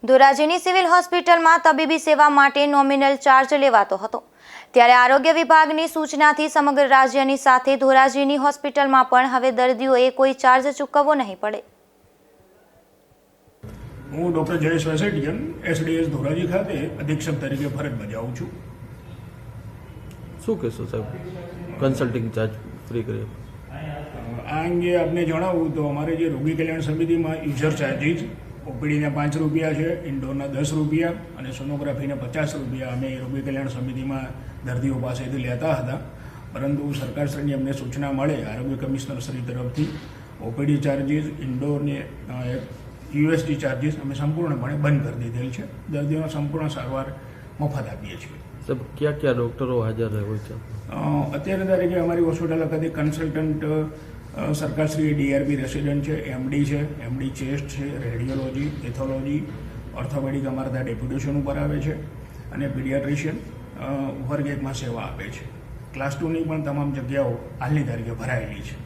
ધોરાજીની civil હોસ્પિટલમાં તબીબી સેવા માટે નોમિનલ ચાર્જ લેવાતો હતો, ત્યારે આરોગ્ય વિભાગની સૂચનાથી સમગ્ર રાજ્યની સાથે ધોરાજીની હોસ્પિટલમાં પણ હવે દર્દીઓએ કોઈ ચાર્જ ચૂકવવો નહીં પડે. હું ડૉક્ટર જયેશ વેસેટિયન SDS ધોરાજી ખાતે અધિક્ષક તરીકે ફરજ બજાવું છું. શું કહેશો સાહેબ, કન્સલ્ટિંગ ચાર્જ ફ્રી કરીએ? આ અંગે આપને જણાવું તો અમારે જે રોગી કલ્યાણ સમિતિમાં યુઝર ચાર્જીસ ઓપીડીના 5 રૂપિયા છે, ઇન્ડોરના 10 રૂપિયા અને સોનોગ્રાફીના 50 રૂપિયા અમે રોગી કલ્યાણ સમિતિમાં દર્દીઓ પાસેથી લેતા હતા. પરંતુ સરકારશ્રીની અમને સૂચના મળે આરોગ્ય કમિશનરશ્રી તરફથી ઓપીડી ચાર્જીસ, ઇન્ડોરની યુએસડી ચાર્જીસ અમે સંપૂર્ણપણે બંધ કરી દીધેલ છે. દર્દીઓનો સંપૂર્ણ સારવાર મફત આપીએ છીએ. સાહેબ, ક્યાં ક્યાં ડૉક્ટરો હાજર હોય છે? અત્યારે તારીખે અમારી હોસ્પિટલ ખાતે કન્સલ્ટન્ટ સરકારશ્રી DRB રેસિડેન્ટ છે, MD છે, MD ચેસ્ટ છે, રેડિયોલોજી, પેથોલોજી, ઓર્થોપેડિક અમારા ત્યાં ડેપ્યુટેશન ઉપર આવે છે અને પીડિયાટ્રિશિયન વર્ગ 1માં સેવા આપે છે. ક્લાસ 2ની પણ તમામ જગ્યાઓ હાલની તારીખે ભરાયેલી છે.